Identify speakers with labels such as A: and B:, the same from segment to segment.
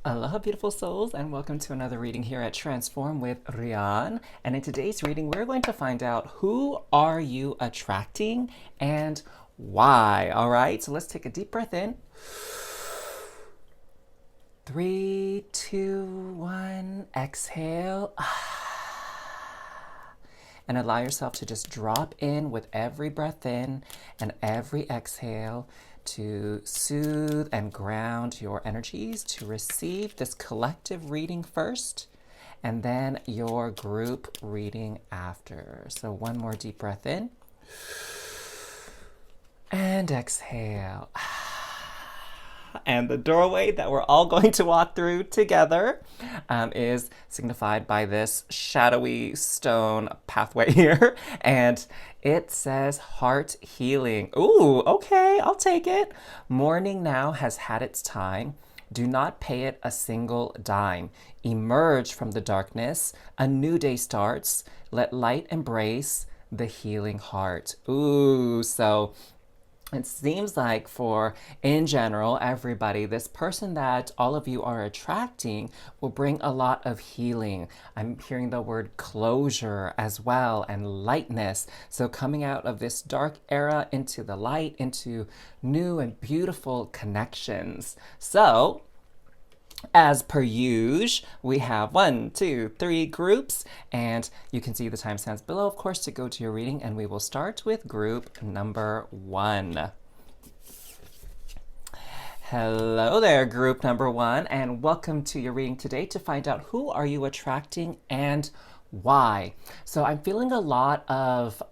A: Aloha, beautiful souls, and welcome to another reading here at Transform with Rian. And in today's reading, we're going to find out who are you attracting and why. All right, so let's take a deep breath in. 3, 2, 1, exhale. And allow yourself to just drop in with every breath in and every exhale to soothe and ground your energies to receive this collective reading first and then your group reading after. So one more deep breath in and exhale. And the doorway that we're all going to walk through together is signified by this shadowy stone pathway here. And it says heart healing. Ooh, okay, I'll take it. Morning now has had its time. Do not pay it a single dime. Emerge from the darkness. A new day starts. Let light embrace the healing heart. Ooh, so it seems like for, in general, everybody, this person that all of you are attracting will bring a lot of healing. I'm hearing the word closure as well and lightness. So coming out of this dark era into the light, into new and beautiful connections. So as per usual, we have 1, 2, 3 groups, and you can see the timestamps below, of course, to go to your reading, and we will start with group number 1. Hello there, group number 1, and welcome to your reading today to find out who are you attracting and why. So I'm feeling a lot of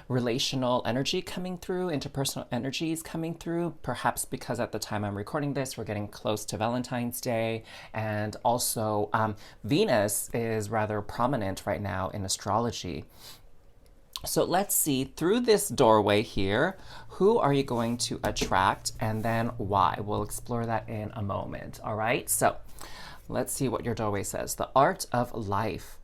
A: relational energy coming through, interpersonal energies coming through, perhaps because at the time I'm recording this, we're getting close to Valentine's Day, and also Venus is rather prominent right now in astrology. So let's see, through this doorway here, who are you going to attract and then why? We'll explore that in a moment, all right? So let's see what your doorway says. The art of life.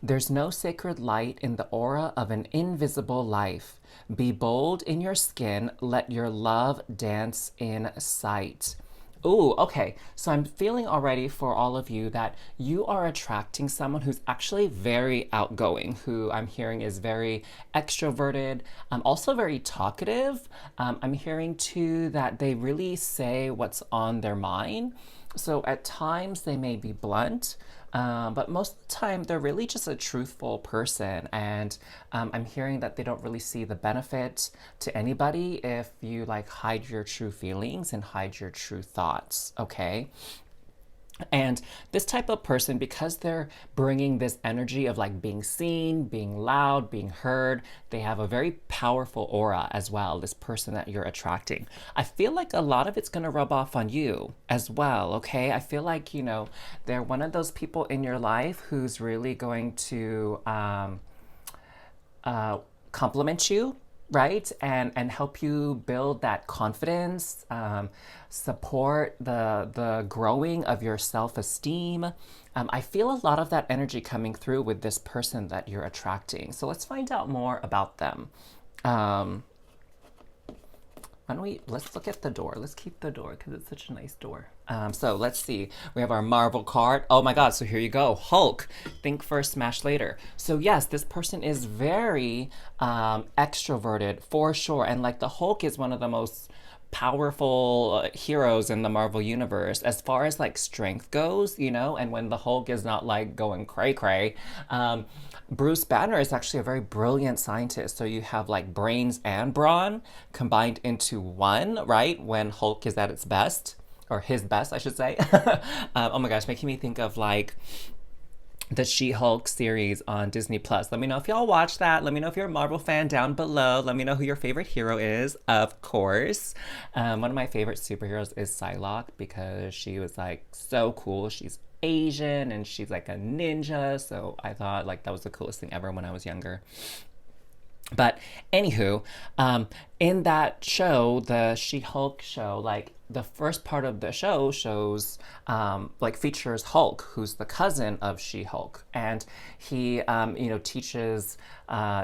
A: There's no sacred light in the aura of an invisible life. Be bold in your skin. Let your love dance in sight. Ooh, okay. So I'm feeling already for all of you that you are attracting someone who's actually very outgoing, who I'm hearing is very extroverted, also very talkative. I'm hearing too that they really say what's on their mind. So at times they may be blunt, but most of the time they're really just a truthful person. And I'm hearing that they don't really see the benefit to anybody if you like hide your true feelings and hide your true thoughts, okay? And this type of person, because they're bringing this energy of like being seen, being loud, being heard, they have a very powerful aura as well, this person that you're attracting. I feel like a lot of it's going to rub off on you as well, okay? I feel like, you know, they're one of those people in your life who's really going to compliment you, right? And help you build that confidence, support the growing of your self-esteem. I feel a lot of that energy coming through with this person that you're attracting. So let's find out more about them. Why don't let's look at the door. Let's keep the door because it's such a nice door. So let's see. We have our Marvel card. Oh my God. So here you go. Hulk. Think first, smash later. So yes, this person is very extroverted for sure. And like the Hulk is one of the most powerful heroes in the Marvel universe as far as like strength goes, you know, and when the Hulk is not like going cray cray. Bruce Banner is actually a very brilliant scientist. So you have like brains and brawn combined into one, right? When Hulk is at its best, or his best, I should say. Oh my gosh, making me think of like the She-Hulk series on Disney Plus. Let me know if y'all watch that. Let me know if you're a Marvel fan down below. Let me know who your favorite hero is, of course. One of my favorite superheroes is Psylocke because she was like so cool. She's Asian and she's like a ninja. So I thought like that was the coolest thing ever when I was younger. But anywho, in that show, the She-Hulk show, like the first part of the show shows, like features Hulk, who's the cousin of She-Hulk, and he, teaches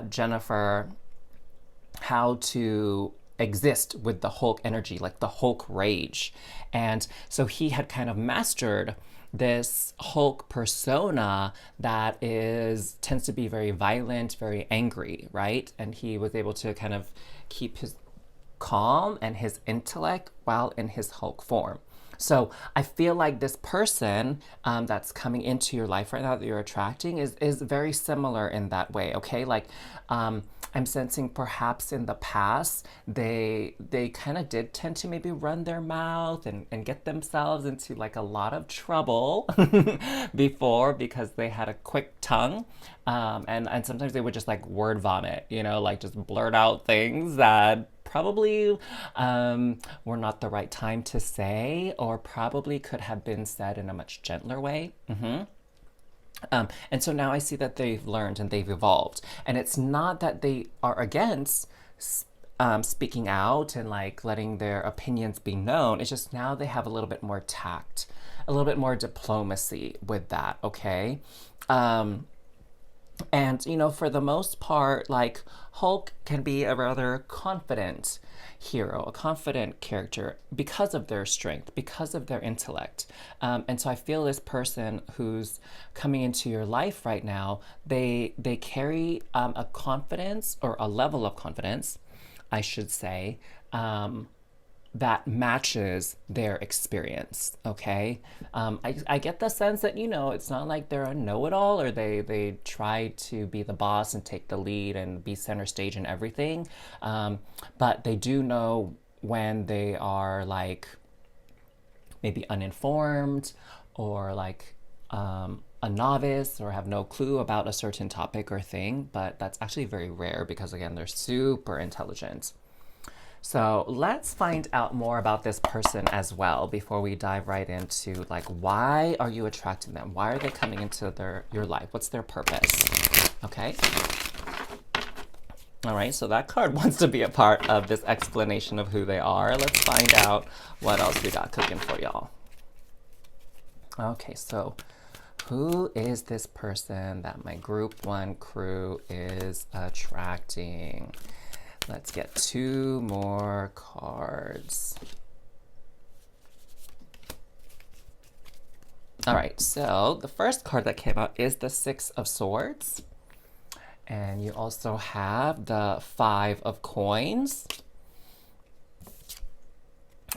A: Jennifer how to exist with the Hulk energy, like the Hulk rage. And so he had kind of mastered this Hulk persona that is tends to be very violent, very angry, right? And he was able to kind of keep his calm and his intellect while in his Hulk form. So I feel like this person that's coming into your life right now that you're attracting is very similar in that way. Okay, like I'm sensing perhaps in the past they kind of did tend to maybe run their mouth and get themselves into like a lot of trouble before because they had a quick tongue. And sometimes they would just like word vomit, you know, like just blurt out things that probably were not the right time to say, or probably could have been said in a much gentler way. And so now I see that they've learned and they've evolved. And it's not that they are against speaking out and like letting their opinions be known. It's just now they have a little bit more tact, a little bit more diplomacy with that, okay? And, you know, for the most part, like Hulk can be a rather confident hero, a confident character because of their strength, because of their intellect. And so I feel this person who's coming into your life right now, they carry a confidence or a level of confidence, I should say, that matches their experience. Okay, I get the sense that, you know, it's not like they're a know-it-all or they try to be the boss and take the lead and be center stage in everything, but they do know when they are like maybe uninformed or like a novice or have no clue about a certain topic or thing. But that's actually very rare because again, they're super intelligent. So let's find out more about this person as well before we dive right into like, why are you attracting them? Why are they coming into your life? What's their purpose? Okay. All right, so that card wants to be a part of this explanation of who they are. Let's find out what else we got cooking for y'all. Okay, so who is this person that my group 1 crew is attracting? Let's get 2 more cards. All right, so the first card that came out is the 6 of Swords. And you also have the 5 of Coins.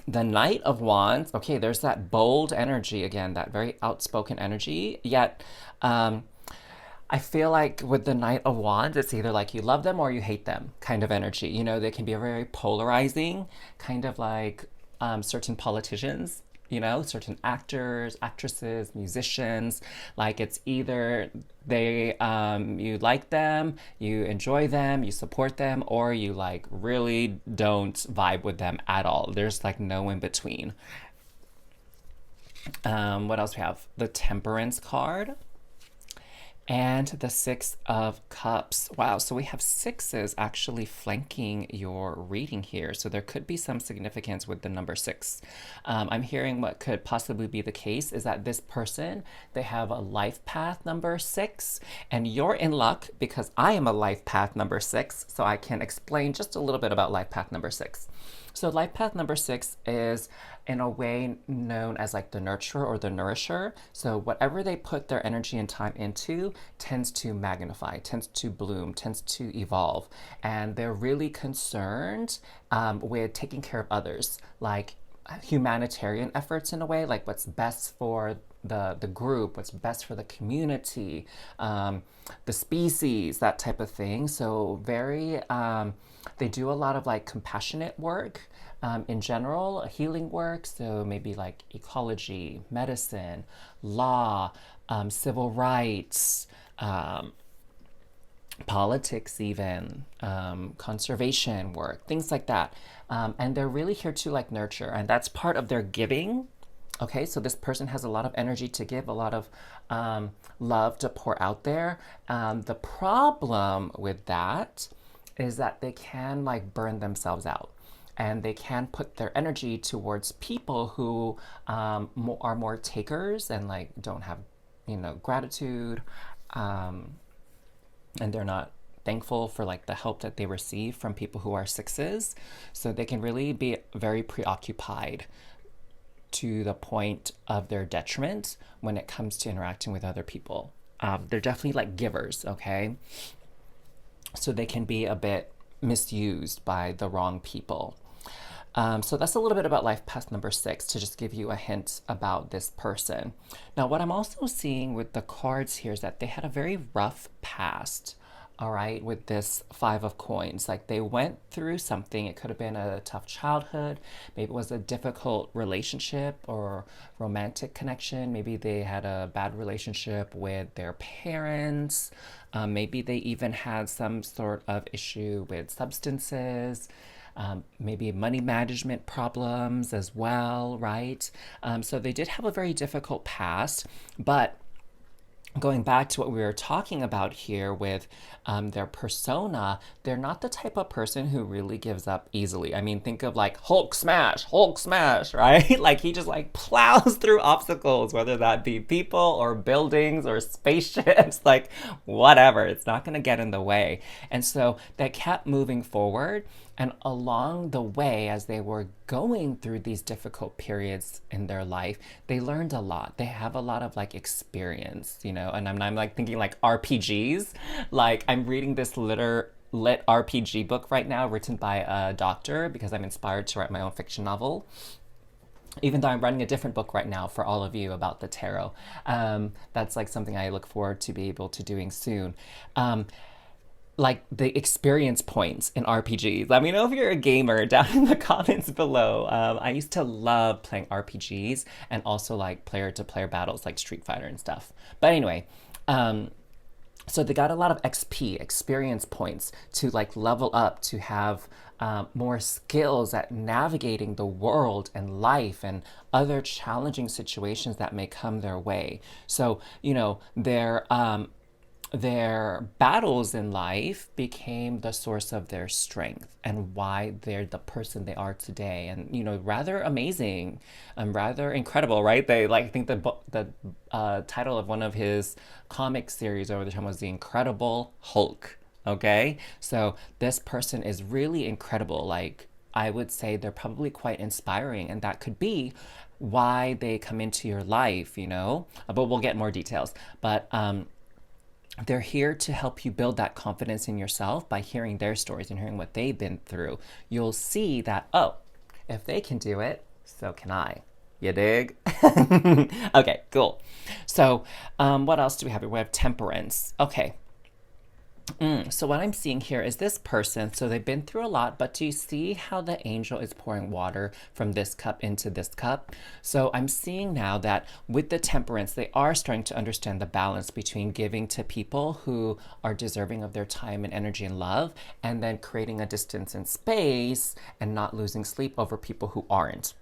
A: The Knight of Wands. Okay, there's that bold energy again, that very outspoken energy. Yet, I feel like with the Knight of Wands, it's either like you love them or you hate them kind of energy. You know, they can be very polarizing, kind of like certain politicians, you know, certain actors, actresses, musicians. Like it's either they, you like them, you enjoy them, you support them, or you like really don't vibe with them at all. There's like no in between. What else we have? The Temperance card. And the 6 of Cups. Wow, so we have 6s actually flanking your reading here. So there could be some significance with the number 6. I'm hearing what could possibly be the case is that this person, they have a life path number 6. And you're in luck because I am a life path number 6. So I can explain just a little bit about life path number 6. So life path number 6 is in a way known as like the nurturer or the nourisher. So whatever they put their energy and time into tends to magnify, tends to bloom, tends to evolve. And they're really concerned with taking care of others, like humanitarian efforts in a way, like what's best for the group, what's best for the community, the species, that type of thing. So very, they do a lot of like compassionate work in general, healing work. So maybe like ecology, medicine, law, civil rights, politics even, conservation work, things like that. And they're really here to like nurture, and that's part of their giving. Okay, so this person has a lot of energy to give, a lot of love to pour out there. The problem with that is that they can like burn themselves out, and they can put their energy towards people who are more takers and like don't have, you know, gratitude, and they're not thankful for like the help that they receive from people who are sixes. So they can really be very preoccupied to the point of their detriment when it comes to interacting with other people. They're definitely like givers, okay? So they can be a bit misused by the wrong people. So that's a little bit about life path number 6 to just give you a hint about this person. Now, what I'm also seeing with the cards here is that they had a very rough past, all right, with this 5 of coins. Like they went through something. It could have been a tough childhood. Maybe it was a difficult relationship or romantic connection. Maybe they had a bad relationship with their parents. Maybe they even had some sort of issue with substances. Maybe money management problems as well, right? So they did have a very difficult past, but going back to what we were talking about here with their persona, they're not the type of person who really gives up easily. I mean, think of like Hulk smash, right? Like he just like plows through obstacles, whether that be people or buildings or spaceships, like whatever. It's not going to get in the way. And so they kept moving forward. And along the way, as they were going through these difficult periods in their life, they learned a lot. They have a lot of like experience, you know, and I'm like thinking like RPGs. Like I'm reading this lit RPG book right now written by a doctor because I'm inspired to write my own fiction novel. Even though I'm writing a different book right now for all of you about the tarot. That's like something I look forward to be able to doing soon. Like the experience points in RPGs. Let me know if you're a gamer down in the comments below. I used to love playing RPGs and also like player to player battles like Street Fighter and stuff. But anyway, so they got a lot of XP, experience points to like level up, to have more skills at navigating the world and life and other challenging situations that may come their way. So, you know, their battles in life became the source of their strength and why they're the person they are today. And, you know, rather amazing and rather incredible, right? They like, I think the title of one of his comic series over the time was The Incredible Hulk. Okay. So this person is really incredible. Like, I would say they're probably quite inspiring, and that could be why they come into your life, you know, but we'll get more details. But, they're here to help you build that confidence in yourself by hearing their stories and hearing what they've been through. You'll see that, oh, if they can do it, so can I. You dig? Okay, cool. So what else do we have here? We have temperance. Okay. So what I'm seeing here is this person, so they've been through a lot, but do you see how the angel is pouring water from this cup into this cup? So I'm seeing now that with the temperance, they are starting to understand the balance between giving to people who are deserving of their time and energy and love, and then creating a distance and space and not losing sleep over people who aren't.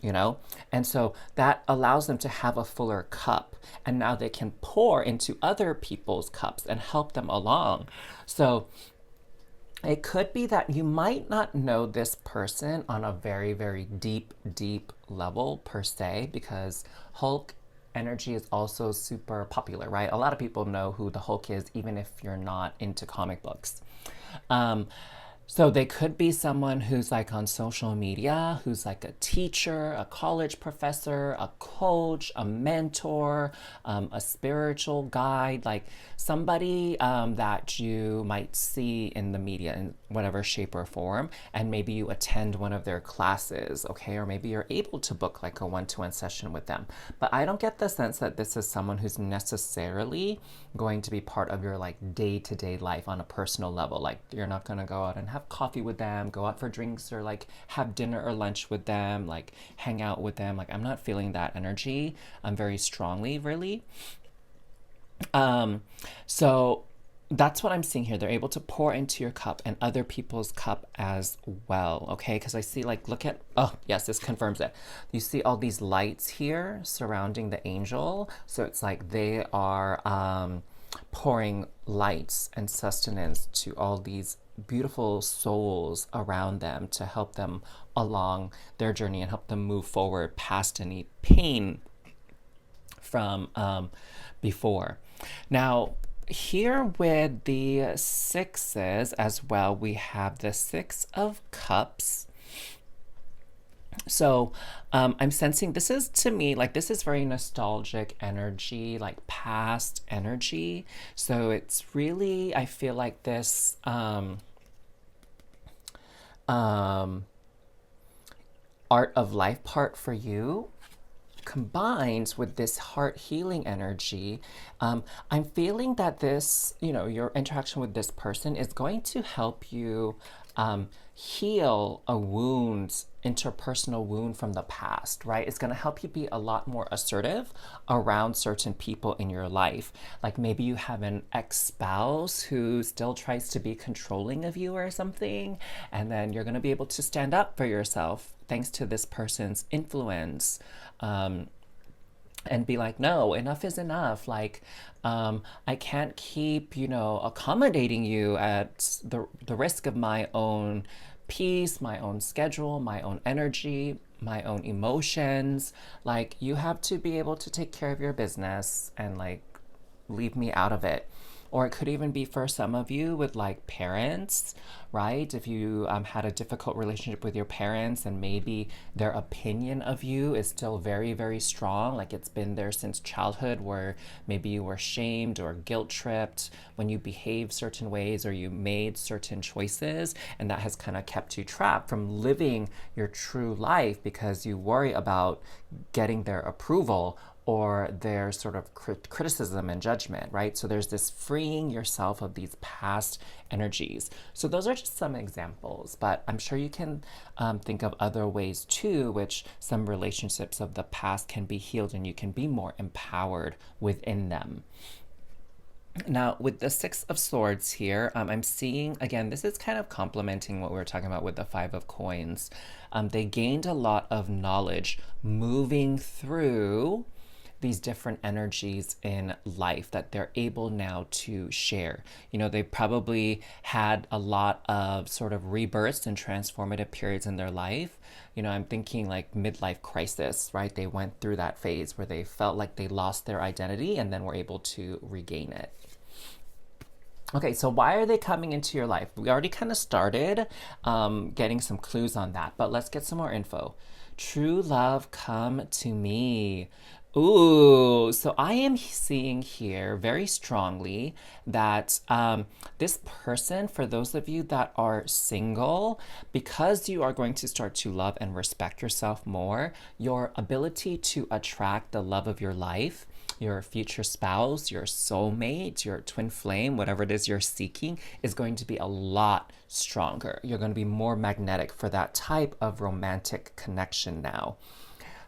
A: You know, and so that allows them to have a fuller cup, and now they can pour into other people's cups and help them along. So it could be that you might not know this person on a very, very deep level per se, because Hulk energy is also super popular, right? A lot of people know who the Hulk is, even if you're not into comic books. So they could be someone who's like on social media, who's like a teacher, a college professor, a coach, a mentor, a spiritual guide, like somebody that you might see in the media in whatever shape or form, and maybe you attend one of their classes, okay? Or maybe you're able to book like a one-to-one session with them. But I don't get the sense that this is someone who's necessarily going to be part of your like day-to-day life on a personal level. Like you're not gonna go out and have coffee with them, go out for drinks, or like have dinner or lunch with them, like hang out with them. Like I'm not feeling that energy very strongly, really. So that's what I'm seeing here. They're able to pour into your cup and other people's cup as well, okay? Because I see like, look at, oh yes, this confirms it. You see all these lights here surrounding the angel. So it's like they are pouring lights and sustenance to all these beautiful souls around them to help them along their journey and help them move forward past any pain from before. Now, here with the sixes as well, we have the Six of Cups. So I'm sensing this is to me like this is very nostalgic energy, like past energy. So it's really, I feel like this um, art of life part for you combines with this heart healing energy. I'm feeling that this, your interaction with this person is going to help you heal a wound, interpersonal wound from the past, right? It's going to help you be a lot more assertive around certain people in your life. Like maybe you have an ex spouse who still tries to be controlling of you or something, and then you're going to be able to stand up for yourself thanks to this person's influence. And be like, no, enough is enough. Like, I can't keep, accommodating you at the risk of my own peace, my own schedule, my own energy, my own emotions. Like, you have to be able to take care of your business and like leave me out of it. Or it could even be for some of you with like parents, right? If you had a difficult relationship with your parents and maybe their opinion of you is still very, very strong, like it's been there since childhood, where maybe you were shamed or guilt tripped when you behaved certain ways or you made certain choices, and that has kind of kept you trapped from living your true life because you worry about getting their approval or their sort of criticism and judgment, right? So there's this freeing yourself of these past energies. So those are just some examples, but I'm sure you can think of other ways too, which some relationships of the past can be healed and you can be more empowered within them. Now, with the Six of Swords here, I'm seeing, again, this is kind of complementing what we were talking about with the Five of Coins. They gained a lot of knowledge moving through these different energies in life that they're able now to share. They probably had a lot of sort of rebirths and transformative periods in their life. I'm thinking like midlife crisis, right? They went through that phase where they felt like they lost their identity and then were able to regain it. Okay, so why are they coming into your life? We already kind of started getting some clues on that, but let's get some more info. True love, come to me. Ooh, so I am seeing here very strongly that this person, for those of you that are single, because you are going to start to love and respect yourself more, your ability to attract the love of your life, your future spouse, your soulmate, your twin flame, whatever it is you're seeking, is going to be a lot stronger. You're going to be more magnetic for that type of romantic connection now.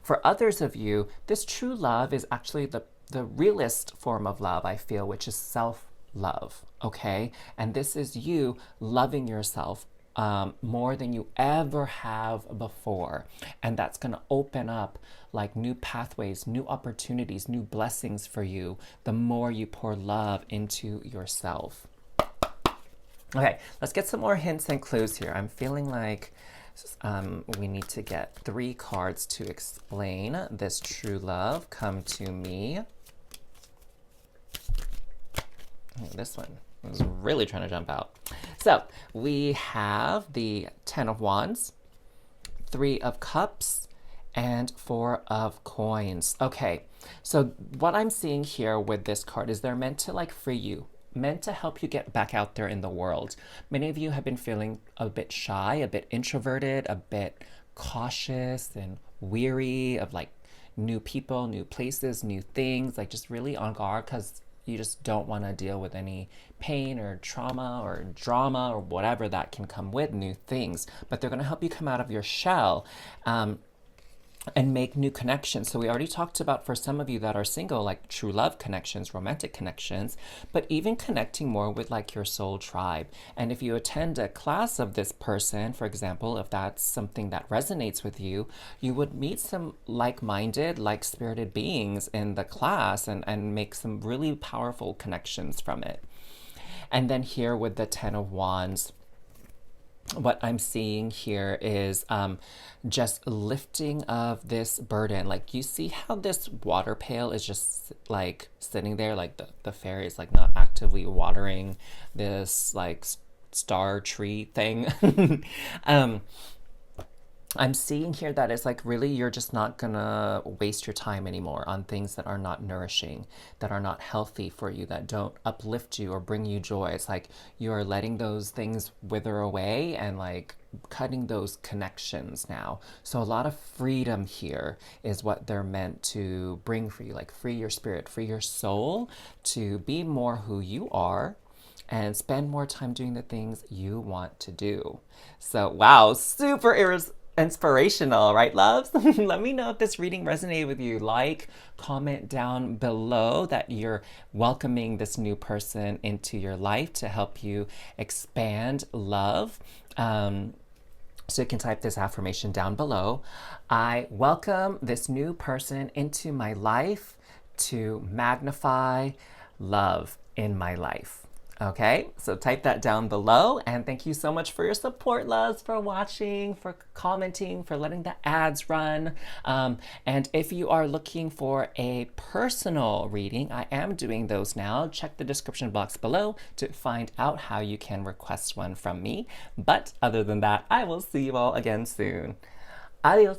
A: For others of you, this true love is actually the realest form of love, I feel, which is self-love, okay? And this is you loving yourself more than you ever have before. And that's going to open up like new pathways, new opportunities, new blessings for you the more you pour love into yourself. Okay, let's get some more hints and clues here. I'm feeling like we need to get 3 cards to explain this true love. Come to me. Oh, this one was really trying to jump out. So we have the 10 of Wands, 3 of Cups, and 4 of Coins. Okay, so what I'm seeing here with this card is they're meant to like free you, meant to help you get back out there in the world. Many of you have been feeling a bit shy, a bit introverted, a bit cautious and weary of like new people, new places, new things, like just really on guard because you just don't want to deal with any pain or trauma or drama or whatever that can come with new things. But they're going to help you come out of your shell. And make new connections. So we already talked about, for some of you that are single, like true love connections, romantic connections, but even connecting more with like your soul tribe. And if you attend a class of this person, for example, if that's something that resonates with you, you would meet some like-minded, like-spirited beings in the class and make some really powerful connections from it. And then here with the 10 of Wands, what I'm seeing here is just lifting of this burden. Like, you see how this water pail is just like sitting there, like the fairy is like not actively watering this like star tree thing. um, I'm seeing here that it's like really you're just not gonna waste your time anymore on things that are not nourishing, that are not healthy for you, that don't uplift you or bring you joy. It's like you are letting those things wither away and like cutting those connections now. So a lot of freedom here is what they're meant to bring for you, like free your spirit, free your soul to be more who you are and spend more time doing the things you want to do. So, wow, super inspirational, right, loves? Let me know if this reading resonated with you. Like, comment down below that you're welcoming this new person into your life to help you expand love. So you can type this affirmation down below. I welcome this new person into my life to magnify love in my life. Okay, so type that down below. And thank you so much for your support, loves, for watching, for commenting, for letting the ads run. And if you are looking for a personal reading, I am doing those now. Check the description box below to find out how you can request one from me. But other than that, I will see you all again soon. Adios.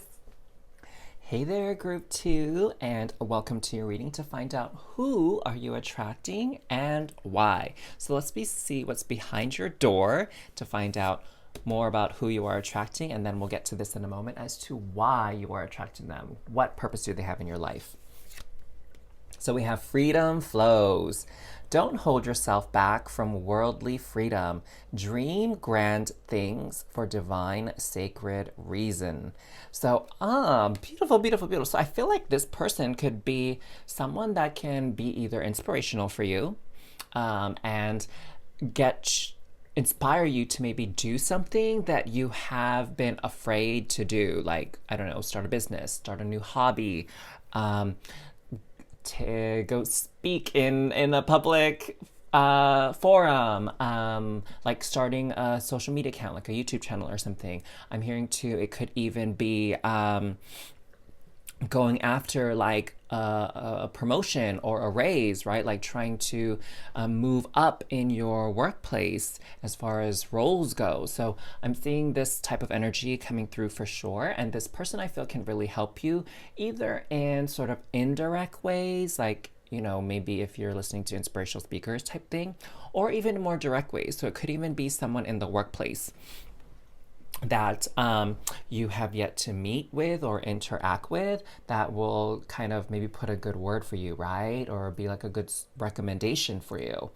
A: Hey there, group 2, and welcome to your reading to find out who are you attracting and why. So let's see what's behind your door to find out more about who you are attracting, and then we'll get to this in a moment as to why you are attracting them. What purpose do they have in your life? So we have freedom flows. Don't hold yourself back from worldly freedom. Dream grand things for divine sacred reason. So, beautiful, beautiful, beautiful. So I feel like this person could be someone that can be either inspirational for you, and inspire you to maybe do something that you have been afraid to do. Like, I don't know, start a business, start a new hobby, to go speak in a public forum, like starting a social media account, like a YouTube channel or something. I'm hearing too, it could even be going after like a promotion or a raise, right? Like trying to move up in your workplace as far as roles go. So I'm seeing this type of energy coming through for sure. And this person I feel can really help you either in sort of indirect ways, like, you know, maybe if you're listening to inspirational speakers type thing, or even more direct ways. So it could even be someone in the workplace that you have yet to meet with or interact with that will kind of maybe put a good word for you, right? Or be like a good recommendation for you.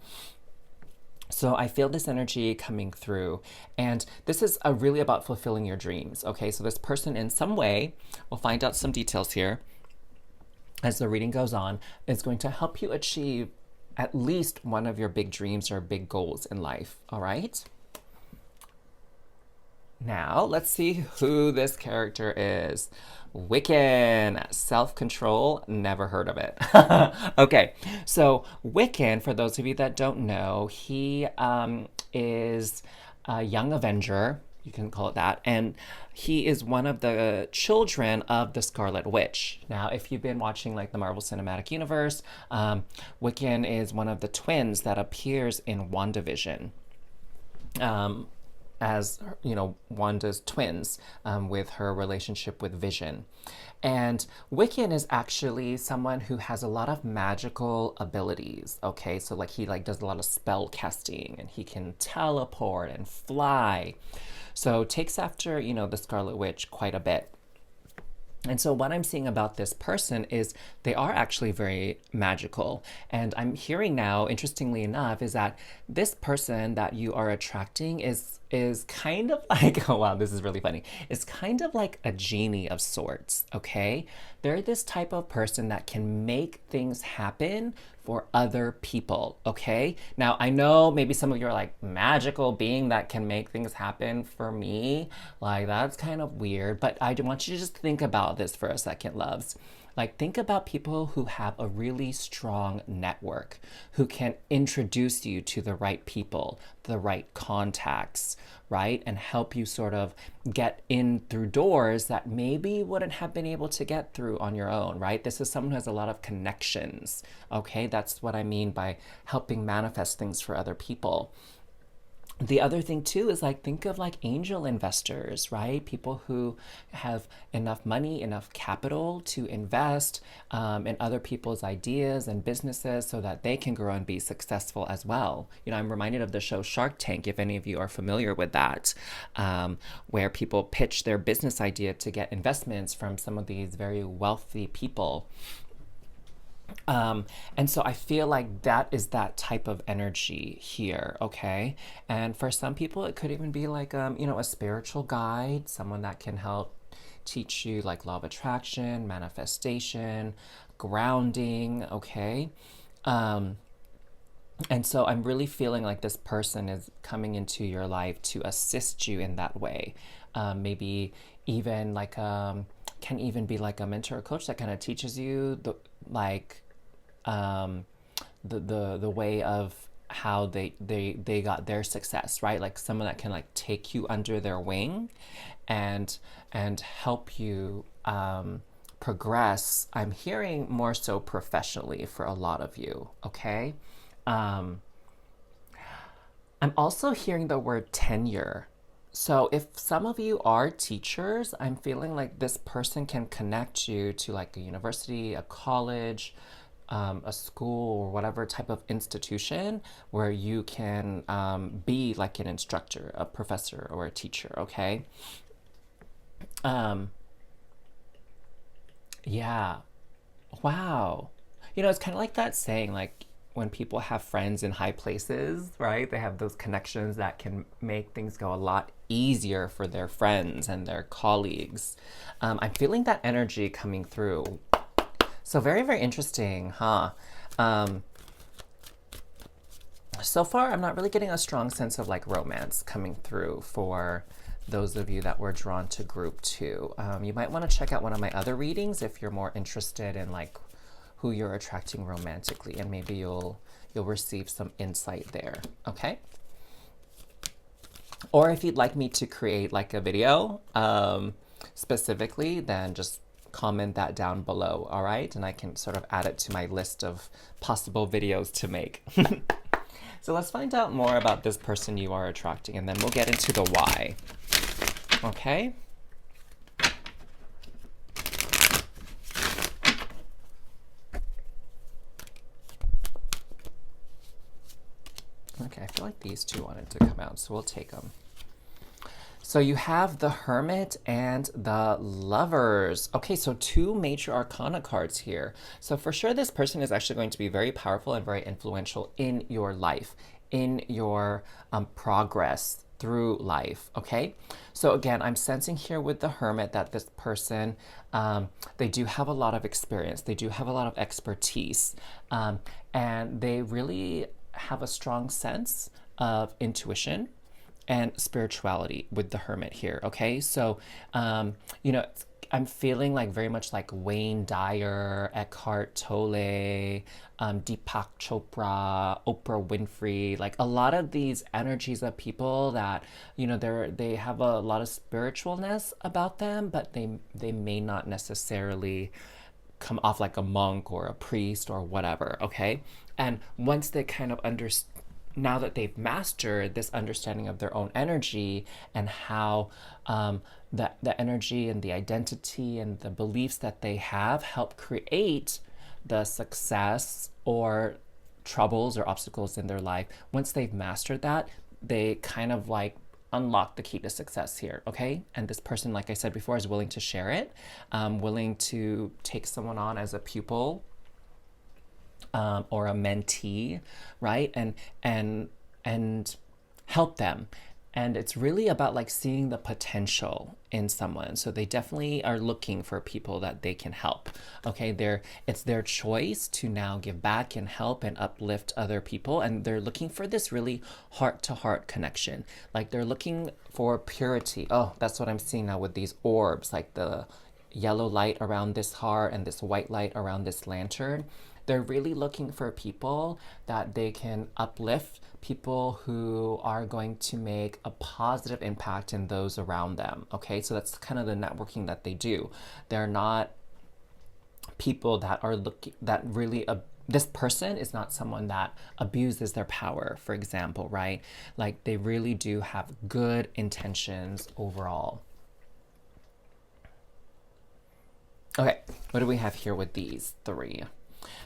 A: So I feel this energy coming through, and this is really about fulfilling your dreams. Okay, so this person in some way, we'll find out some details here as the reading goes on, is going to help you achieve at least one of your big dreams or big goals in life. All right. Now, let's see who this character is. Wiccan, self-control, never heard of it. Okay, so Wiccan, for those of you that don't know, he is a young Avenger, you can call it that, and he is one of the children of the Scarlet Witch. Now, if you've been watching like the Marvel Cinematic Universe, Wiccan is one of the twins that appears in WandaVision. As you know, Wanda's twins, with her relationship with Vision. And Wiccan is actually someone who has a lot of magical abilities. Okay, so like he like does a lot of spell casting, and he can teleport and fly. So takes after, you know, the Scarlet Witch quite a bit. And so what I'm seeing about this person is they are actually very magical. And I'm hearing now, interestingly enough, is that this person that you are attracting is kind of like, oh wow, this is really funny. It's kind of like a genie of sorts, okay? They're this type of person that can make things happen for other people, okay? Now, I know maybe some of you are like, magical being that can make things happen for me? Like, that's kind of weird, but I want you to just think about this for a second, loves. Like, think about people who have a really strong network, who can introduce you to the right people, the right contacts, right? And help you sort of get in through doors that maybe you wouldn't have been able to get through on your own, right? This is someone who has a lot of connections, okay? That's what I mean by helping manifest things for other people. The other thing too is like think of like angel investors, right? People who have enough money, enough capital to invest in other people's ideas and businesses so that they can grow and be successful as well. You know, I'm reminded of the show Shark Tank, if any of you are familiar with that, where people pitch their business idea to get investments from some of these very wealthy people. And so I feel like that is that type of energy here, okay? And for some people, it could even be like, a spiritual guide, someone that can help teach you like law of attraction, manifestation, grounding, okay? Um, and so I'm really feeling like this person is coming into your life to assist you in that way. Maybe even like can even be like a mentor or coach that kind of teaches you like um, the way of how they got their success, right? Like someone that can like take you under their wing and help you progress. I'm hearing more so professionally for a lot of you, okay? Um, I'm also hearing the word tenure. So if some of you are teachers, I'm feeling like this person can connect you to like a university, a college, a school, or whatever type of institution where you can be like an instructor, a professor, or a teacher, okay? Um, yeah. Wow. You know, it's kind of like that saying, like, when people have friends in high places, right? They have those connections that can make things go a lot easier for their friends and their colleagues. I'm feeling that energy coming through. So, very, very interesting, huh? Um, so far, I'm not really getting a strong sense of like romance coming through for those of you that were drawn to group two. You might want to check out one of my other readings if you're more interested in like who you're attracting romantically, and maybe you'll receive some insight there. Okay. Or if you'd like me to create like a video specifically, then just comment that down below. All right, and I can sort of add it to my list of possible videos to make. So let's find out more about this person you are attracting, and then we'll get into the why. Okay? Okay, I feel like these two wanted to come out, so we'll take them. So you have the Hermit and the Lovers. Okay, so two major arcana cards here. So for sure, this person is actually going to be very powerful and very influential in your life, in your progress through life, okay? So again, I'm sensing here with the Hermit that this person, they do have a lot of experience. They do have a lot of expertise. And they really have a strong sense of intuition and spirituality with the Hermit here, okay? So, you know, I'm feeling like very much like Wayne Dyer, Eckhart Tolle, Deepak Chopra, Oprah Winfrey, like a lot of these energies of people that, you know, they have a lot of spiritualness about them, but they may not necessarily come off like a monk or a priest or whatever, okay? And once they kind of understand, now that they've mastered this understanding of their own energy and how the energy and the identity and the beliefs that they have help create the success or troubles or obstacles in their life, once they've mastered that, they kind of like unlock the key to success here, okay? And this person, like I said before, is willing to share it, willing to take someone on as a pupil, or a mentee, right? And help them. And it's really about like seeing the potential in someone. So they definitely are looking for people that they can help. Okay, it's their choice to now give back and help and uplift other people. And they're looking for this really heart-to-heart connection. Like they're looking for purity. Oh, that's what I'm seeing now with these orbs, like the yellow light around this heart and this white light around this lantern. They're really looking for people that they can uplift, people who are going to make a positive impact in those around them. Okay, so that's kind of the networking that they do. They're not people that are looking, that really this person is not someone that abuses their power, for example, right? Like they really do have good intentions overall. Okay, what do we have here with these three?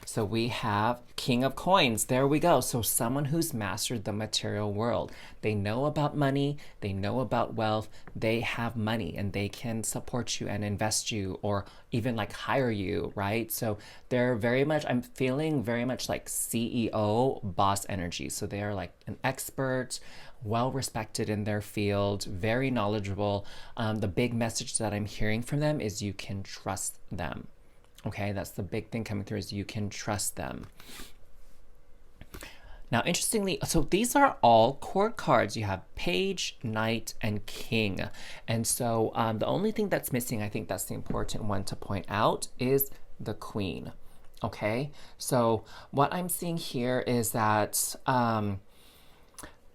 A: So we have King of Coins. There we go. So someone who's mastered the material world. They know about money. They know about wealth. They have money and they can support you and invest you or even like hire you, right? So they're very much, I'm feeling very much like CEO boss energy. So they are like an expert, well respected in their field, very knowledgeable. The big message that I'm hearing from them is you can trust them. Okay, that's the big thing coming through is you can trust them. Now, interestingly, so these are all court cards. You have Page, Knight, and King. And so the only thing that's missing, I think that's the important one to point out, is the Queen. Okay, so what I'm seeing here is that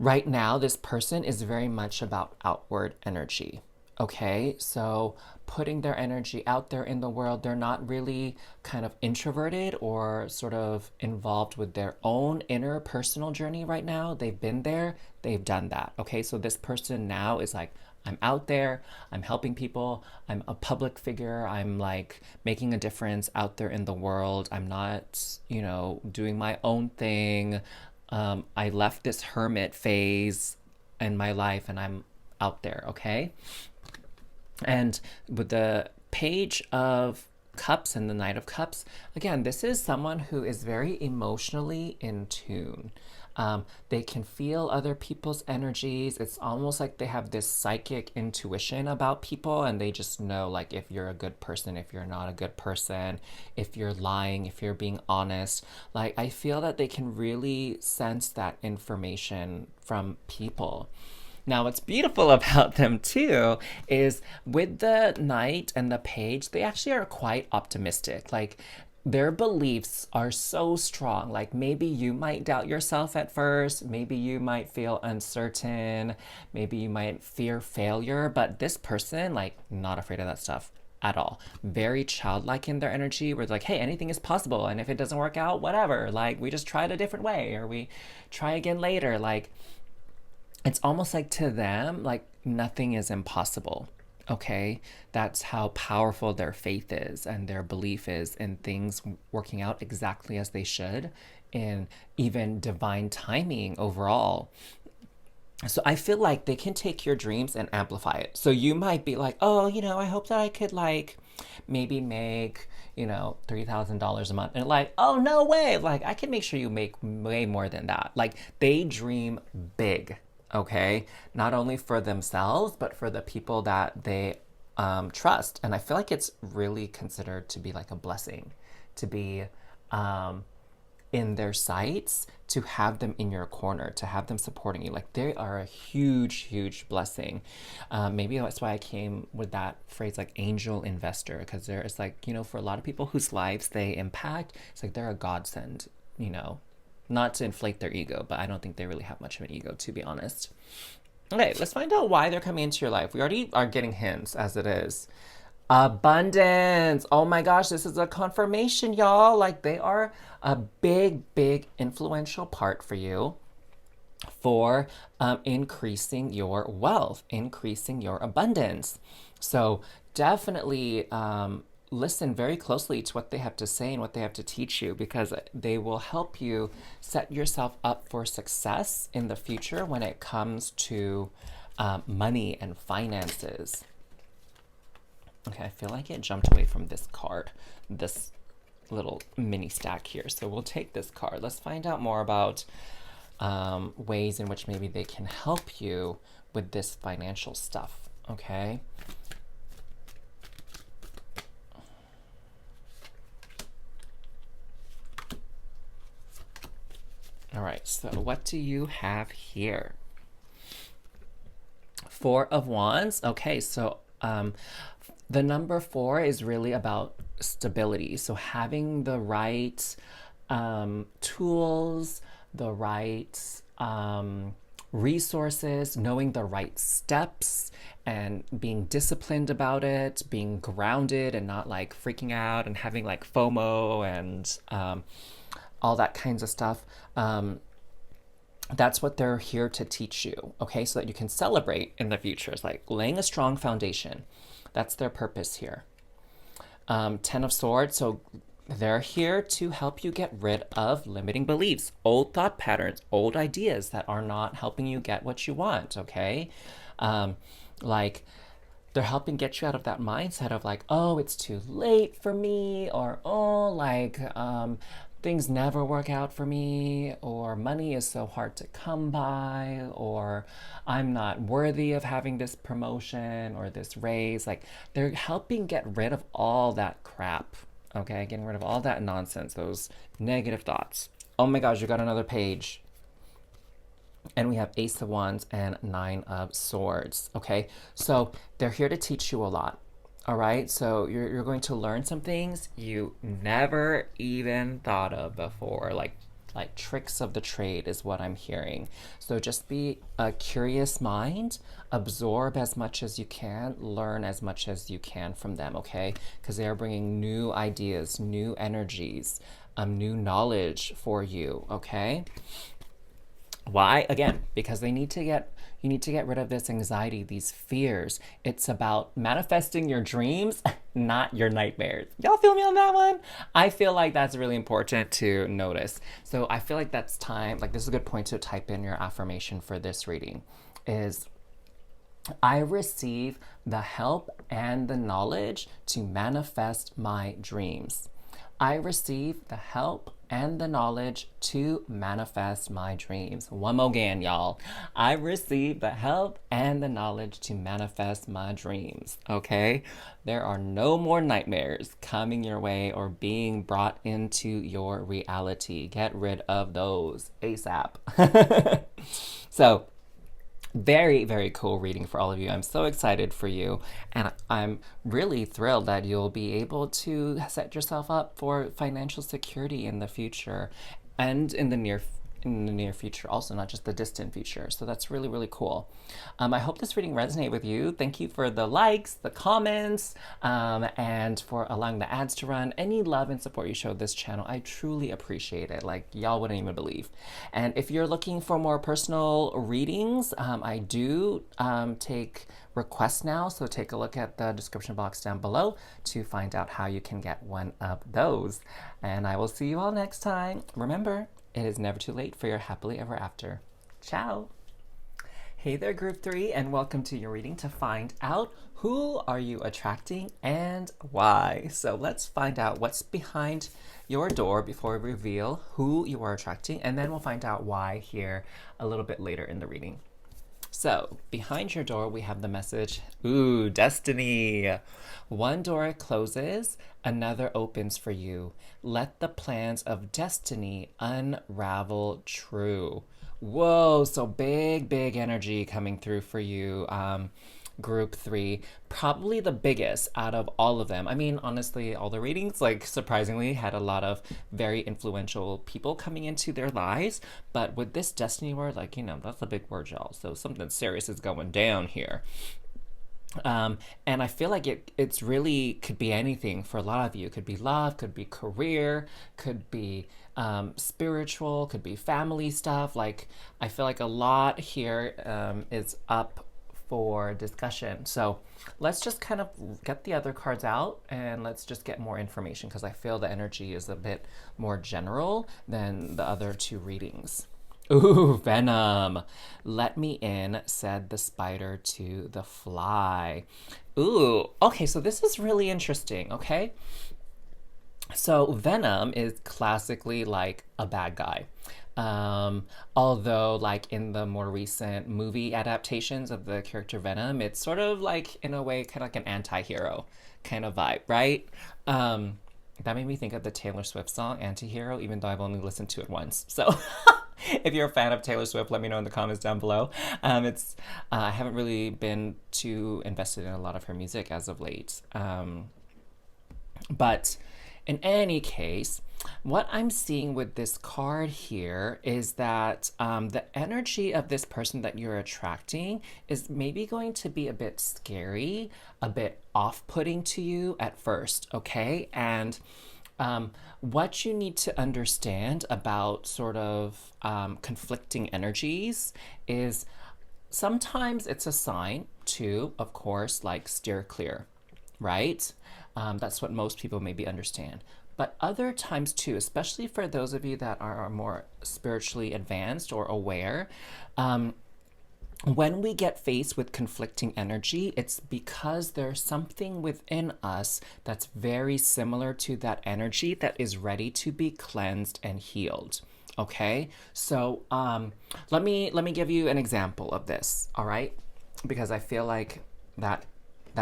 A: right now, this person is very much about outward energy. Okay, so putting their energy out there in the world, they're not really kind of introverted or sort of involved with their own inner personal journey right now. They've been there, they've done that. Okay, so this person now is like, I'm out there, I'm helping people, I'm a public figure, I'm like making a difference out there in the world. I'm not, doing my own thing. I left this hermit phase in my life and I'm out there, okay? And with the Page of Cups and the Knight of Cups, again, this is someone who is very emotionally in tune. They can feel other people's energies. It's almost like they have this psychic intuition about people and they just know like if you're a good person, if you're not a good person, if you're lying, if you're being honest. Like I feel that they can really sense that information from people. Now, what's beautiful about them too is with the Knight and the Page, they actually are quite optimistic. Like their beliefs are so strong. Like maybe you might doubt yourself at first, maybe you might feel uncertain, maybe you might fear failure, but this person, like, not afraid of that stuff at all. Very childlike in their energy, where like, hey, anything is possible, and if it doesn't work out, whatever. Like we just try it a different way, or we try again later. Like it's almost like to them, like nothing is impossible. Okay, that's how powerful their faith is and their belief is in things working out exactly as they should, in even divine timing overall. So I feel like they can take your dreams and amplify it. So you might be like, oh, I hope that I could like maybe make, $3,000 a month. And like, oh, no way. Like I can make sure you make way more than that. Like they dream big. Okay, not only for themselves, but for the people that they trust. And I feel like it's really considered to be like a blessing to be in their sights, to have them in your corner, to have them supporting you. Like they are a huge, huge blessing. Maybe that's why I came with that phrase like angel investor, because there is like, for a lot of people whose lives they impact, it's like they're a godsend. Not to inflate their ego, but I don't think they really have much of an ego, to be honest. Okay, let's find out why they're coming into your life. We already are getting hints as it is. Abundance. Oh my gosh, this is a confirmation, y'all. Like they are a big, big influential part for you for increasing your wealth, increasing your abundance. So definitely listen very closely to what they have to say and what they have to teach you, because they will help you set yourself up for success in the future when it comes to money and finances. Okay, I feel like it jumped away from this card, this little mini stack here. So we'll take this card. Let's find out more about ways in which maybe they can help you with this financial stuff, okay? All right, so what do you have here? Four of Wands. Okay, so The number four is really about stability. So having the right tools, the right resources, knowing the right steps, and being disciplined about it, being grounded and not like freaking out and having like FOMO and all that kinds of stuff. That's what they're here to teach you, okay? So that you can celebrate in the future. It's like laying a strong foundation. That's their purpose here. Ten of Swords, so they're here to help you get rid of limiting beliefs, old thought patterns, old ideas that are not helping you get what you want, okay? Like, they're helping get you out of that mindset of like, oh, it's too late for me, or oh, like, things never work out for me, or money is so hard to come by, or I'm not worthy of having this promotion or this raise. Like, they're helping get rid of all that crap, okay? Getting rid of all that nonsense, those negative thoughts. Oh my gosh, you got another page. And we have Ace of Wands and Nine of Swords, okay? So they're here to teach you a lot. All right, so you're going to learn some things you never even thought of before, like tricks of the trade is what I'm hearing. So just be a curious mind, absorb as much as you can, learn as much as you can from them, okay? Because they are bringing new ideas, new energies, new knowledge for you, okay? Why? Again, because you need to get rid of this anxiety, these fears. It's about manifesting your dreams, not your nightmares. Y'all feel me on that one? I feel like that's really important to notice. So I feel like that's time, like this is a good point to type in your affirmation for this reading is I receive the help and the knowledge to manifest my dreams. I receive the help and the knowledge to manifest my dreams. One more again, y'all. I receive the help and the knowledge to manifest my dreams. Okay? There are no more nightmares coming your way or being brought into your reality. Get rid of those ASAP. So, very, very cool reading for all of you. I'm so excited for you. And I'm really thrilled that you'll be able to set yourself up for financial security in the future and in the near future also, not just the distant future. So that's really, really cool. I hope this reading resonated with you. Thank you for the likes, the comments, and for allowing the ads to run. Any love and support you showed this channel, I truly appreciate it. Like, y'all wouldn't even believe. And if you're looking for more personal readings, I do take requests now, so take a look at the description box down below to find out how you can get one of those. And I will see you all next time. Remember, it is never too late for your happily ever after. Ciao. Hey there, Group 3, and welcome to your reading to find out who are you attracting and why. So let's find out what's behind your door before we reveal who you are attracting, and then we'll find out why here a little bit later in the reading. So, behind your door, we have the message, ooh, destiny. One door closes, another opens for you. Let the plans of destiny unravel true. Whoa, so big, big energy coming through for you. Group 3, probably the biggest out of all of them. I mean, honestly, all the readings, like, surprisingly, had a lot of very influential people coming into their lives. But with this destiny word, like, that's a big word, y'all. So something serious is going down here. And I feel like it's really could be anything for a lot of you. It could be love, could be career, could be spiritual, could be family stuff. Like, I feel like a lot here is up for discussion. So let's just kind of get the other cards out and let's just get more information because I feel the energy is a bit more general than the other two readings. Ooh, venom. Let me in, said the spider to the fly. Ooh, okay, so this is really interesting, okay? So Venom is classically like a bad guy. Although, like in the more recent movie adaptations of the character Venom, it's sort of like, in a way, kind of like an anti-hero kind of vibe, right? That made me think of the Taylor Swift song, Anti-Hero, even though I've only listened to it once. So, If you're a fan of Taylor Swift, let me know in the comments down below. It's I haven't really been too invested in a lot of her music as of late. But in any case, what I'm seeing with this card here is that the energy of this person that you're attracting is maybe going to be a bit scary, a bit off putting to you at first, okay? And what you need to understand about sort of conflicting energies is sometimes it's a sign to, of course, like steer clear, right? That's what most people maybe understand. But other times too, especially for those of you that are more spiritually advanced or aware, when we get faced with conflicting energy, it's because there's something within us that's very similar to that energy that is ready to be cleansed and healed. Okay, so let me give you an example of this. All right, because I feel like that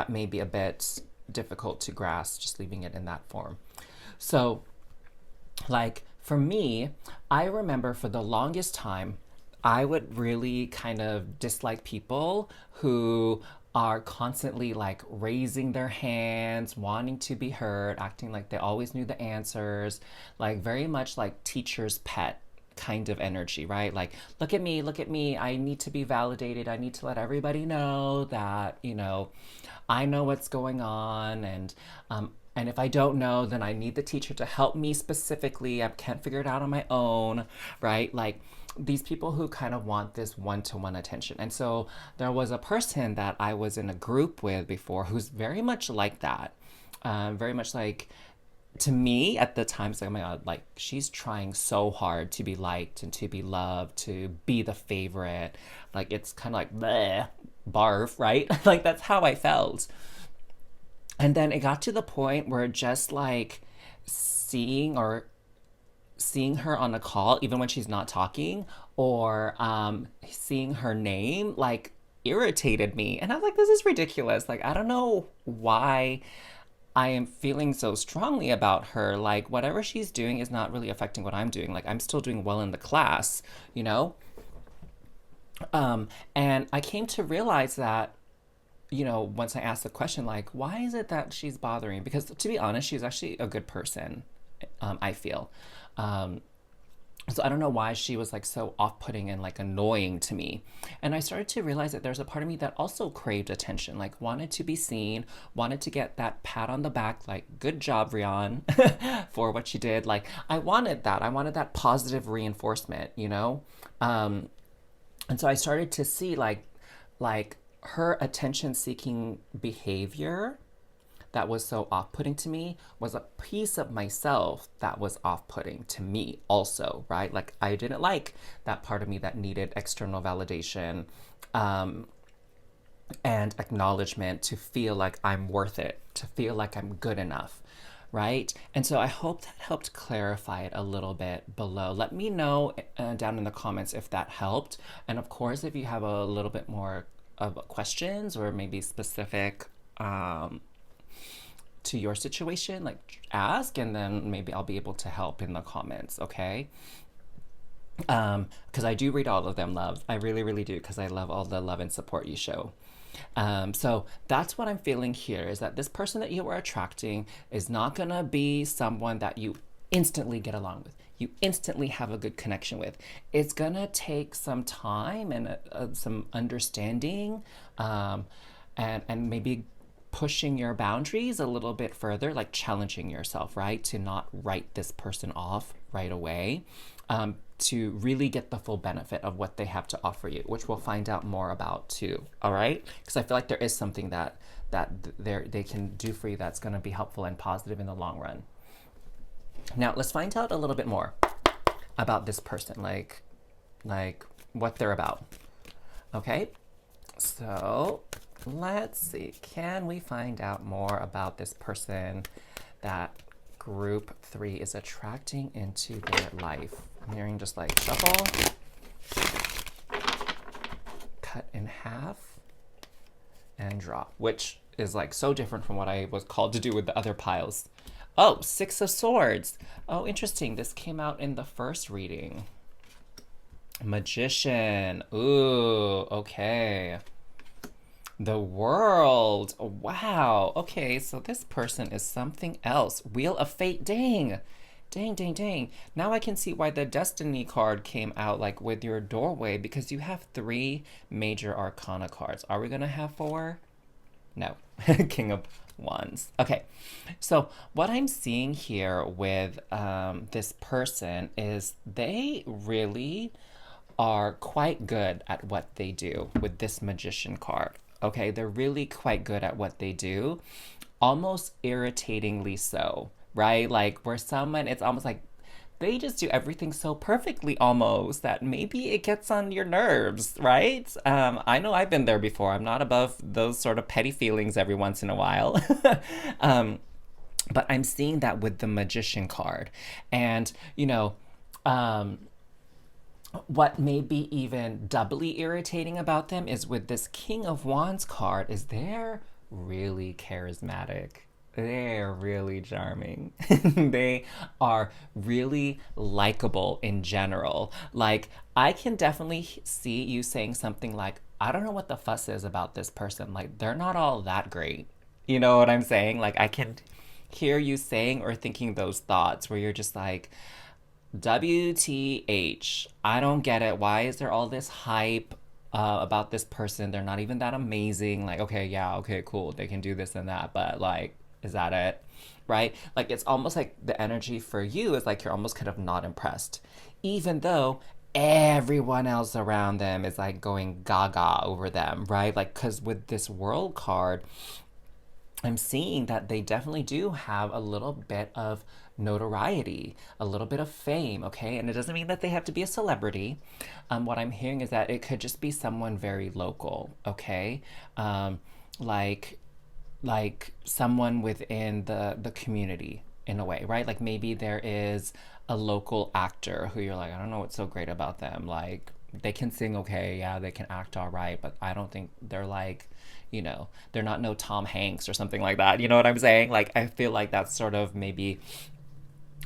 A: may be a bit difficult to grasp, just leaving it in that form. So, like for me, I remember for the longest time, I would really kind of dislike people who are constantly like raising their hands, wanting to be heard, acting like they always knew the answers, like very much like teacher's pet kind of energy, right? Like, look at me, I need to be validated. I need to let everybody know that, I know what's going on, and if I don't know, then I need the teacher to help me specifically. I can't figure it out on my own, right? Like these people who kind of want this one-to-one attention. And so there was a person that I was in a group with before who's very much like that. Very much like, to me at the time, it's like, oh my God, like she's trying so hard to be liked and to be loved, to be the favorite. Like it's kind of like, bleh, barf, right? Like that's how I felt. And then it got to the point where just like seeing her on a call, even when she's not talking, or seeing her name, like irritated me. And I was like, this is ridiculous. Like, I don't know why I am feeling so strongly about her. Like, whatever she's doing is not really affecting what I'm doing. Like, I'm still doing well in the class, you know? And I came to realize that, once I asked the question, like, why is it that she's bothering? Because to be honest, she's actually a good person, I feel. Um, so I don't know why she was like so off-putting and like annoying to me. And I started to realize that there's a part of me that also craved attention, like wanted to be seen, wanted to get that pat on the back, like good job, Rian, for what you did. Like I wanted that. I wanted that positive reinforcement. Um, and so I started to see like her attention-seeking behavior that was so off-putting to me was a piece of myself that was off-putting to me also, right? Like I didn't like that part of me that needed external validation, um, and acknowledgement to feel like I'm worth it, to feel like I'm good enough, right? And so I hope that helped clarify it a little bit below. Let me know down in the comments if that helped. And of course, if you have a little bit more of questions or maybe specific to your situation, like ask, and then maybe I'll be able to help in the comments, okay? Because I do read all of them, love. I really, really do, because I love all the love and support you show. So that's what I'm feeling here, is that this person that you are attracting is not gonna be someone that you instantly get along with. You instantly have a good connection with. It's gonna take some time and some understanding, and maybe pushing your boundaries a little bit further, like challenging yourself, right? To not write this person off right away, to really get the full benefit of what they have to offer you, which we'll find out more about too, all right? Because I feel like there is something that they can do for you that's going to be helpful and positive in the long run. Now, let's find out a little bit more about this person, like what they're about, okay? So let's see, can we find out more about this person that group 3 is attracting into their life? I'm hearing just like shuffle, cut in half, and drop, which is like so different from what I was called to do with the other piles. Oh, 6 of Swords. Oh, interesting. This came out in the first reading. Magician. Ooh, okay. The world. Wow. Okay, so this person is something else. Wheel of Fate. Dang. Dang, dang, dang. Now I can see why the Destiny card came out like with your doorway because you have three major arcana cards. Are we going to have four? No. King of Wands. Okay. So, what I'm seeing here with this person is they really are quite good at what they do with this magician card. Okay, they're really quite good at what they do, almost irritatingly so, right? Like, where someone, it's almost like they just do everything so perfectly almost that maybe it gets on your nerves, right? I know I've been there before. I'm not above those sort of petty feelings every once in a while. um, but I'm seeing that with the magician card. And, um, what may be even doubly irritating about them is with this King of Wands card is they're really charismatic. They're really charming. They are really likable in general. Like, I can definitely see you saying something like, I don't know what the fuss is about this person. Like, they're not all that great. You know what I'm saying? Like, I can hear you saying or thinking those thoughts where you're just like, WTH. I don't get it. Why is there all this hype about this person? They're not even that amazing. Like, okay, yeah, okay, cool. They can do this and that, but like, is that it? Right? Like, it's almost like the energy for you is like you're almost kind of not impressed, even though everyone else around them is like going gaga over them, right? Like, because with this world card, I'm seeing that they definitely do have a little bit of notoriety, a little bit of fame, okay? And it doesn't mean that they have to be a celebrity. What I'm hearing is that it could just be someone very local, okay? Um, like someone within the community in a way, right? Like maybe there is a local actor who you're like, I don't know what's so great about them. Like they can sing okay, yeah, they can act all right, but I don't think they're like, they're not no Tom Hanks or something like that. You know what I'm saying? Like I feel like that's sort of maybe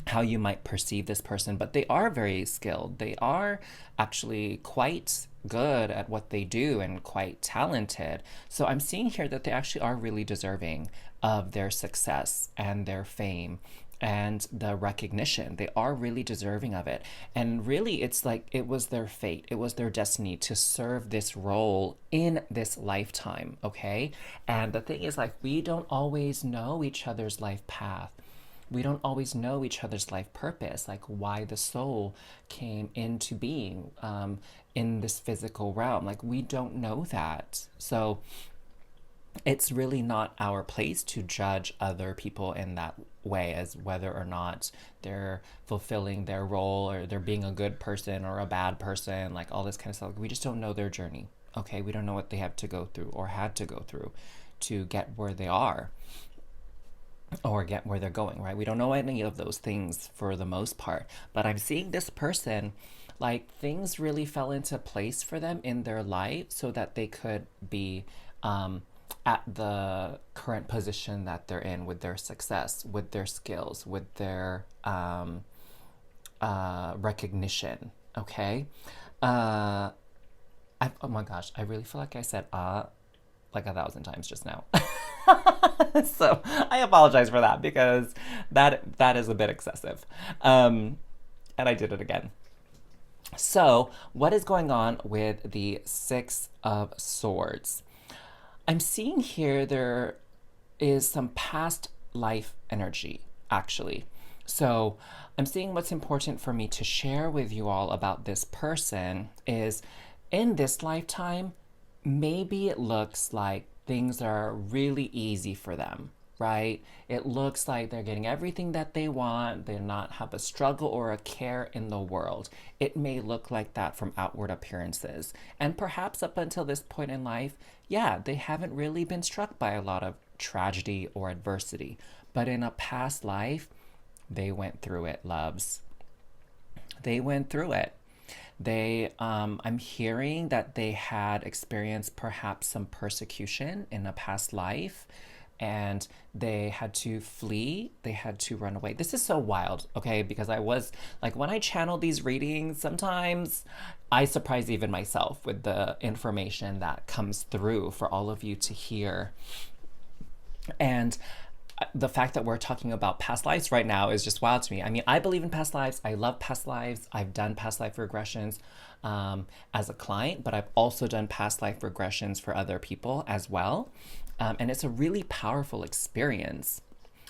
A: how you might perceive this person, but they are very skilled. They are actually quite good at what they do and quite talented. So I'm seeing here that they actually are really deserving of their success and their fame and the recognition. They are really deserving of it. And really, it's like it was their fate, it was their destiny to serve this role in this lifetime, okay? And the thing is, like, we don't always know each other's life path. We don't always know each other's life purpose, like why the soul came into being in this physical realm. Like, we don't know that. So, it's really not our place to judge other people in that way as whether or not they're fulfilling their role or they're being a good person or a bad person, like all this kind of stuff. We just don't know their journey. Okay, we don't know what they have to go through or had to go through to get where they are or get where they're going, right? We don't know any of those things for the most part. But I'm seeing this person, like things really fell into place for them in their life so that they could be at the current position that they're in with their success, with their skills, with their recognition. Okay. Uh, oh my gosh, I really feel like I said like 1,000 times just now. So I apologize for that because that is a bit excessive. And I did it again. So, what is going on with the Six of Swords? I'm seeing here there is some past life energy, actually. So, I'm seeing what's important for me to share with you all about this person is in this lifetime, maybe it looks like things are really easy for them, right? It looks like they're getting everything that they want. They not have a struggle or a care in the world. It may look like that from outward appearances. And perhaps up until this point in life, yeah, they haven't really been struck by a lot of tragedy or adversity. But in a past life, they went through it, loves. They went through it. I'm hearing that they had experienced perhaps some persecution in a past life. and they had to flee, they had to run away. This is so wild, okay? Because I was like, when I channel these readings, sometimes I surprise even myself with the information that comes through for all of you to hear. And the fact that we're talking about past lives right now is just wild to me. I mean, I believe in past lives. I love past lives. I've done past life regressions as a client, but I've also done past life regressions for other people as well. And it's a really powerful experience.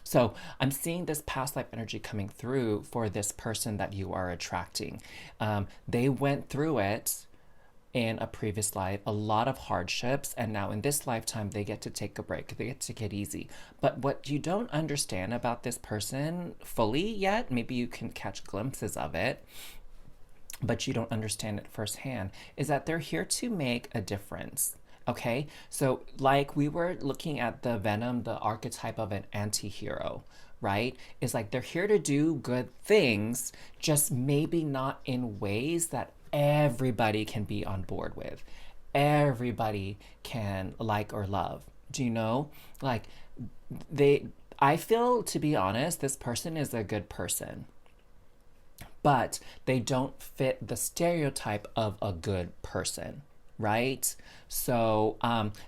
A: So I'm seeing this past life energy coming through for this person that you are attracting. They went through it in a previous life, a lot of hardships, and now in this lifetime they get to take a break, they get to get easy. But what you don't understand about this person fully yet, maybe you can catch glimpses of it, but you don't understand it firsthand, is that they're here to make a difference. Okay, so like we were looking at the Venom, the archetype of an anti-hero, right? Is like they're here to do good things, just maybe not in ways that everybody can be on board with. Everybody can like or love. Do you know? Like I feel, to be honest, this person is a good person, but they don't fit the stereotype of a good person, right? So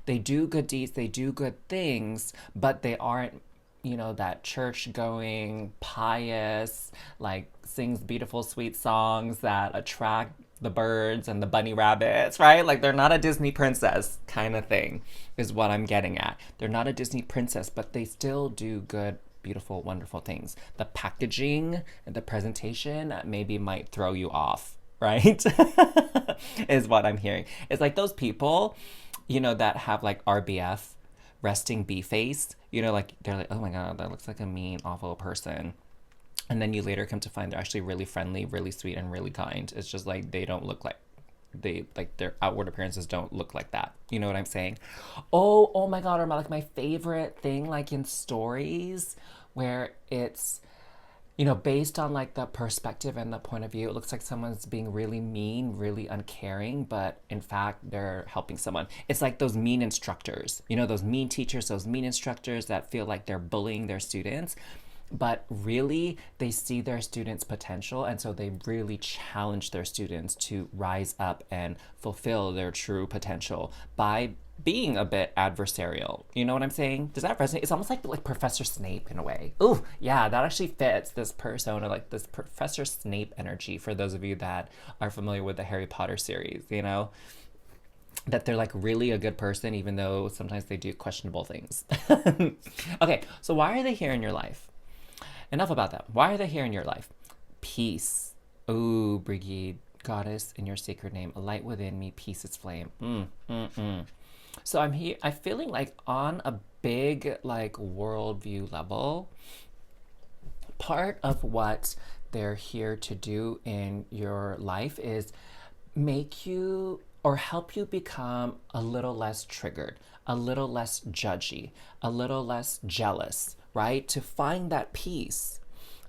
A: they do good deeds, they do good things, but they aren't, that church going, pious, like sings beautiful, sweet songs that attract the birds and the bunny rabbits, right? Like they're not a Disney princess kind of thing, is what I'm getting at. They're not a Disney princess, but they still do good, beautiful, wonderful things. The packaging and the presentation maybe might throw you off, right? Is what I'm hearing. It's like those people, that have like RBF, resting bee face, like they're like, oh my God, that looks like a mean, awful person. And then you later come to find they're actually really friendly, really sweet, and really kind. It's just like they don't look like their outward appearances don't look like that. You know what I'm saying? Oh my God, or like my favorite thing, like in stories where it's, based on like the perspective and the point of view, it looks like someone's being really mean, really uncaring, but in fact, they're helping someone. It's like those mean instructors, those mean teachers, those mean instructors that feel like they're bullying their students, but really they see their students' potential, and so they really challenge their students to rise up and fulfill their true potential by being a bit adversarial. You know what I'm saying? Does that resonate? It's almost like Professor Snape in a way. Ooh, yeah, that actually fits this persona, like this Professor Snape energy, for those of you that are familiar with the Harry Potter series, that they're like really a good person, even though sometimes they do questionable things. Okay, so why are they here in your life? Enough about that. Why are they here in your life? Peace. Ooh, Brigid, goddess in your sacred name, a light within me, peace is flame. So I'm feeling like on a big like worldview level, part of what they're here to do in your life is make you or help you become a little less triggered, a little less judgy, a little less jealous, right? To find that peace,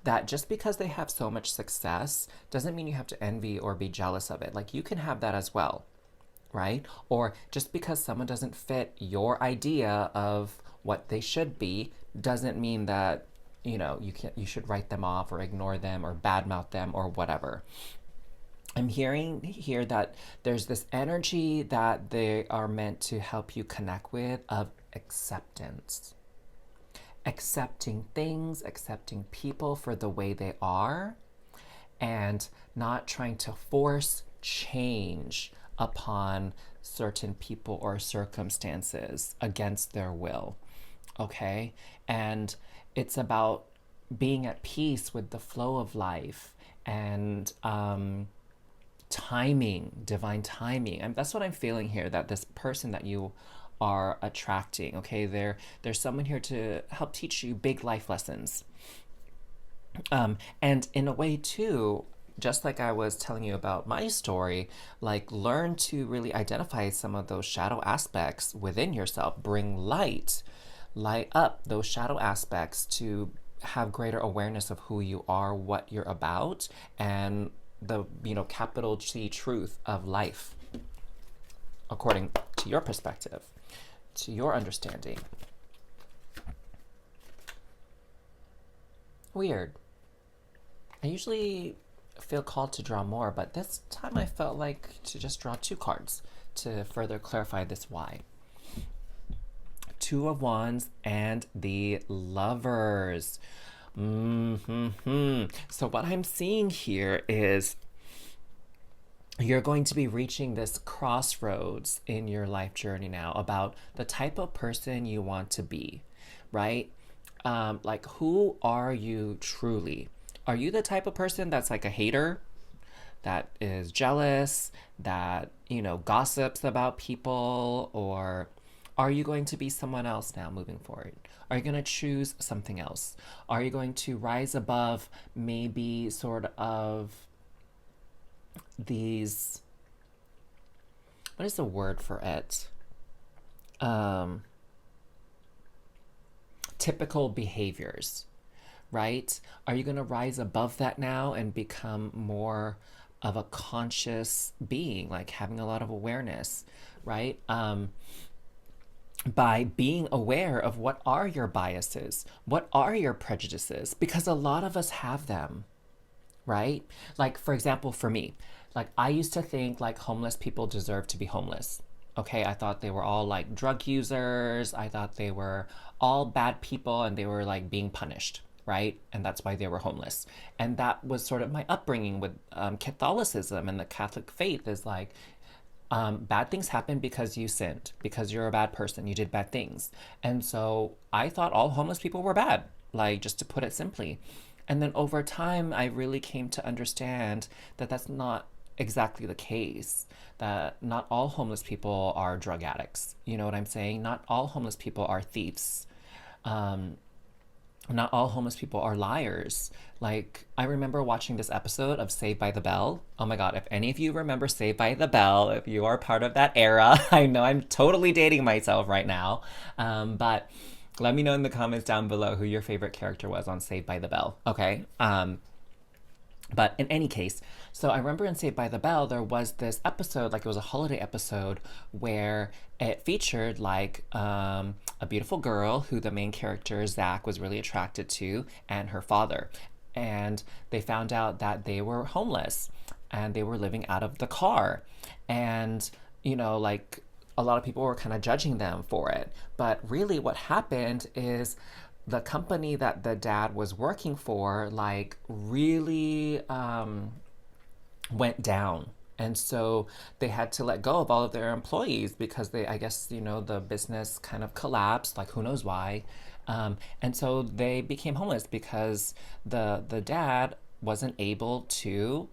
A: that just because they have so much success doesn't mean you have to envy or be jealous of it. Like you can have that as well, right? Or just because someone doesn't fit your idea of what they should be doesn't mean that, you should write them off or ignore them or badmouth them or whatever. I'm hearing here that there's this energy that they are meant to help you connect with of acceptance. Accepting things, accepting people for the way they are, and not trying to force change upon certain people or circumstances against their will. Okay? And it's about being at peace with the flow of life and timing, divine timing. And that's what I'm feeling here, that this person that you are attracting, okay, there's someone here to help teach you big life lessons. And in a way too, just like I was telling you about my story, like learn to really identify some of those shadow aspects within yourself. Bring light up those shadow aspects to have greater awareness of who you are, what you're about, and the capital T truth of life according to your perspective, to your understanding. Weird. I usually feel called to draw more, but this time I felt like to just draw two cards to further clarify this why. Two of Wands and the Lovers. So what I'm seeing here is you're going to be reaching this crossroads in your life journey now about the type of person you want to be, right? Like, who are you truly? Are you the type of person that's like a hater, that is jealous, that, gossips about people? Or are you going to be someone else now moving forward? Are you going to choose something else? Are you going to rise above maybe sort of these, what is the word for it? Um, Typical behaviors, right? Are you going to rise above that now and become more of a conscious being, like having a lot of awareness, right? By being aware of what are your biases, what are your prejudices, because a lot of us have them, right? Like, for example, for me, like I used to think like homeless people deserve to be homeless. Okay, I thought they were all like drug users. I thought they were all bad people and they were like being punished, right? And that's why they were homeless. And that was sort of my upbringing with Catholicism and the Catholic faith is like, bad things happen because you sinned, because you're a bad person, you did bad things. And so I thought all homeless people were bad, like just to put it simply. And then over time, I really came to understand that that's not exactly the case, that not all homeless people are drug addicts. You know what I'm saying? Not all homeless people are thieves. Um, Not all homeless people are liars. Like, I remember watching this episode of Saved by the Bell. Oh my God, if any of you remember Saved by the Bell, if you are part of that era, I know I'm totally dating myself right now. But let me know in the comments down below who your favorite character was on Saved by the Bell, okay? But in any case, so I remember in Saved by the Bell, there was this episode, like it was a holiday episode, where it featured like a beautiful girl who the main character, Zach, was really attracted to, and her father. And they found out that they were homeless and they were living out of the car. And, like a lot of people were kind of judging them for it. But really, what happened is the company that the dad was working for like really went down, and so they had to let go of all of their employees because they, I guess, the business kind of collapsed, like who knows why. And so they became homeless because the dad wasn't able to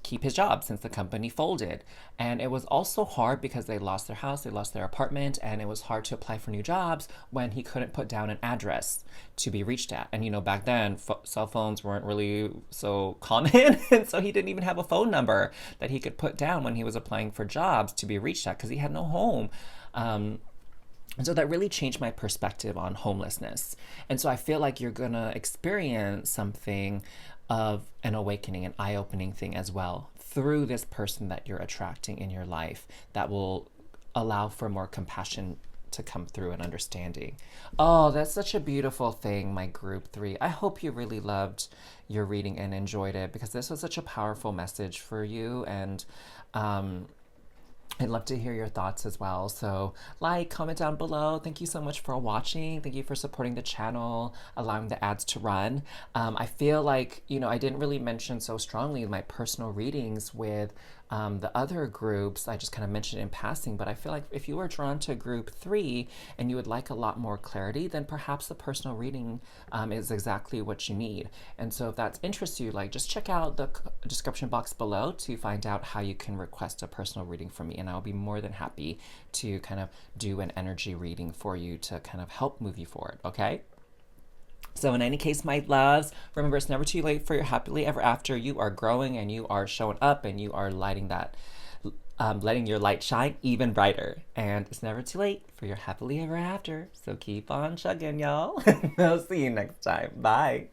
A: keep his job since the company folded. And it was also hard because they lost their house, they lost their apartment, and it was hard to apply for new jobs when he couldn't put down an address to be reached at. And back then, cell phones weren't really so common, and so he didn't even have a phone number that he could put down when he was applying for jobs to be reached at because he had no home. And so that really changed my perspective on homelessness. And so I feel like you're gonna experience something of an awakening, an eye-opening thing as well through this person that you're attracting in your life that will allow for more compassion to come through and understanding. Oh, that's such a beautiful thing, my group 3. I hope you really loved your reading and enjoyed it because this was such a powerful message for you. And I'd love to hear your thoughts as well. So like, comment down below. Thank you so much for watching. Thank you for supporting the channel, allowing the ads to run. I feel like, I didn't really mention so strongly my personal readings with the other groups. I just kind of mentioned in passing, but I feel like if you were drawn to group 3 and you would like a lot more clarity, then perhaps the personal reading is exactly what you need. And so if that interests you, like just check out the description box below to find out how you can request a personal reading from me. And I'll be more than happy to kind of do an energy reading for you to kind of help move you forward, okay? So in any case, my loves, remember it's never too late for your happily ever after. You are growing and you are showing up and you are lighting that, letting your light shine even brighter. And it's never too late for your happily ever after. So keep on chugging, y'all. I'll see you next time. Bye.